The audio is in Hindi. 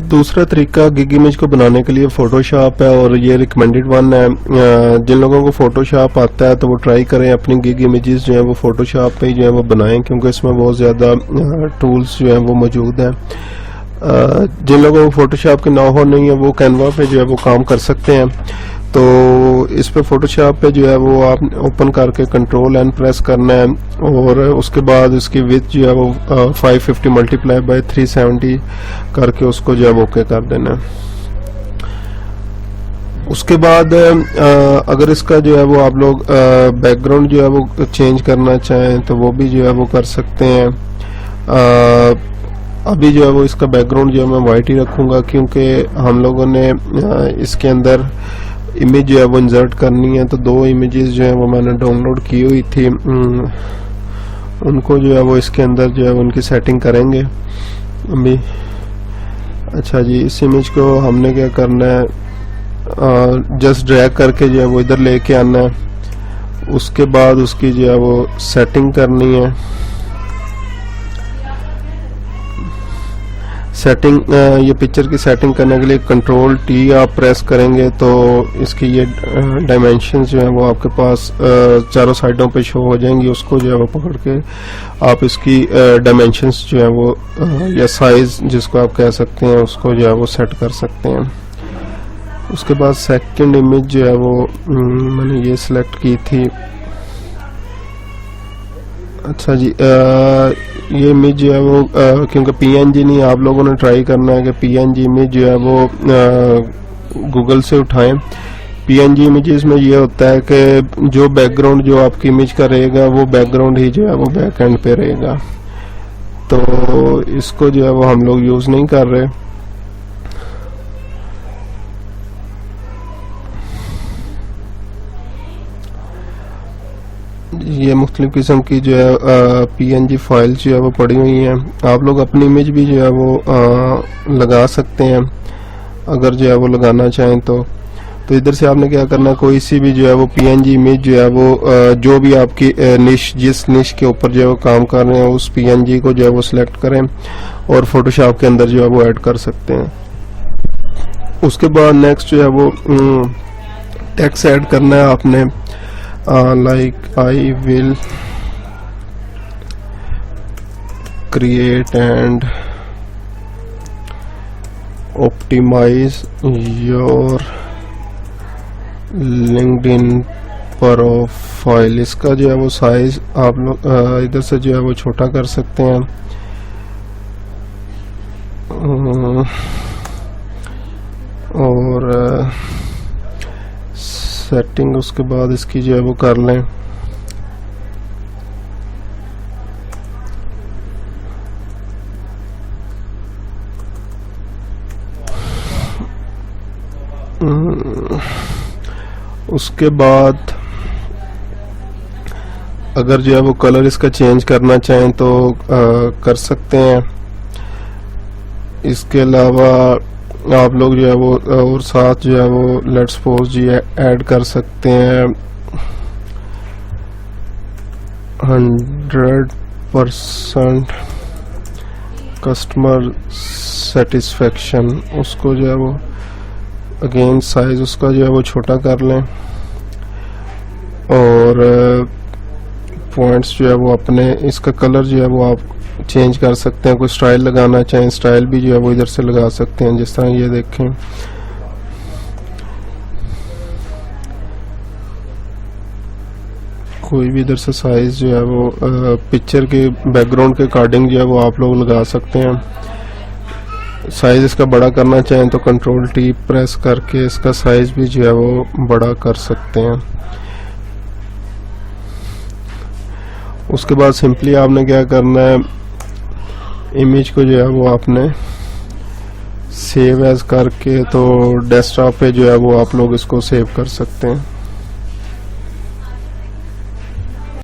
दूसरा तरीका गिग इमेज को बनाने के लिए फोटोशॉप है और ये रिकमेंडेड वन है। जिन लोगों को फोटोशॉप आता है तो वो ट्राई करें अपनी गिग इमेजेस जो है वो फोटोशॉप पे ही जो है वो बनाएं, क्योंकि इसमें बहुत ज़्यादा टूल्स जो है वो मौजूद हैं। जिन लोगों को फोटोशॉप की नॉ हो नहीं है वो कैनवा पे जो है वो काम कर सकते हैं। तो इस पे फोटोशॉप पे जो है वो आप ओपन करके कंट्रोल एन प्रेस करना है और उसके बाद इसकी विड्थ जो है वो 550 मल्टीप्लाई बाय 370 करके उसको जो है वो ओके कर देना है। उसके बाद अगर इसका जो है वो आप लोग बैकग्राउंड जो है वो चेंज करना चाहें तो वो भी जो है वो कर सकते हैं। अभी जो है वो इसका बैकग्राउंड जो है मैं वाइट ही रखूंगा, क्योंकि हम लोगों ने इसके अंदर इमेज जो है वो इंसर्ट करनी है। तो 2 इमेजेस जो है वो मैंने डाउनलोड की हुई थी, उनको जो है वो इसके अंदर जो है उनकी सेटिंग करेंगे अभी। अच्छा जी, इस इमेज को हमने क्या करना है, जस्ट ड्रैग करके जो है वो इधर लेके आना है। उसके बाद उसकी जो है वो सेटिंग करनी है। सेटिंग ये पिक्चर की सेटिंग करने के लिए कंट्रोल T आप प्रेस करेंगे तो इसकी ये डायमेंशंस जो है वो आपके पास चारों साइडों पे शो हो जाएंगी। उसको जो है वो पकड़ के आप इसकी डायमेंशंस जो है वो या साइज जिसको आप कह सकते हैं उसको जो है वो सेट कर सकते हैं। उसके बाद सेकंड इमेज जो है वो मैंने ये सिलेक्ट की थी। अच्छा जी, ये इमेज जो है वो क्योंकि PNG नहीं, आप लोगों ने ट्राई करना है कि PNG इमेज जो है वो गूगल से उठाएं। PNG इमेजेस में ये होता है कि जो बैकग्राउंड जो आपकी इमेज का रहेगा वो बैकग्राउंड ही जो है वो बैक एंड पे रहेगा। तो इसको जो है वो हम लोग यूज नहीं कर रहे। ये मुख्तलिफ किस्म की जो है PNG फाइल जो है वो पड़ी हुई हैं। आप लोग अपनी इमेज भी जो है वो लगा सकते हैं अगर जो है वो लगाना चाहें तो इधर से आपने क्या करना है, कोई सी भी जो है वो PNG इमेज जो है वो जो भी आपकी निश जिस निश के ऊपर जो है वो काम कर रहे हैं उस PNG को जो है वो सिलेक्ट करें और फोटोशॉप के अंदर जो है वो ऐड कर सकते हैं। उसके बाद नेक्स्ट जो है वो टेक्स्ट ऐड करना है आपने। like I will create and optimize your LinkedIn profile. इसका जो है वो साइज आप लोग इधर से जो है वो छोटा कर सकते हैं और सेटिंग उसके बाद इसकी जो है वो कर लें। उसके बाद अगर जो है वो कलर इसका चेंज करना चाहें तो कर सकते हैं। इसके अलावा आप लोग जो है वो और साथ जो है वो लेट्स सपोज जी ऐड कर सकते हैं 100% कस्टमर सेटिस्फेक्शन। उसको जो है वो अगेन साइज उसका जो है वो छोटा कर लें और पॉइंट्स जो है वो अपने इसका कलर जो है वो आप चेंज कर सकते हैं। कोई स्टाइल लगाना चाहें स्टाइल भी जो है वो इधर से लगा सकते हैं, जिस तरह ये देखें। कोई भी इधर से साइज जो है वो पिक्चर के बैकग्राउंड के अकॉर्डिंग जो है वो आप लोग लगा सकते हैं। साइज इसका बड़ा करना चाहें तो कंट्रोल T प्रेस करके इसका साइज भी जो है वो बड़ा कर सकते हैं। उसके बाद सिंपली आपने क्या करना है, इमेज को जो है वो आपने सेव एज करके तो डेस्कटॉप पे जो है वो आप लोग इसको सेव कर सकते हैं।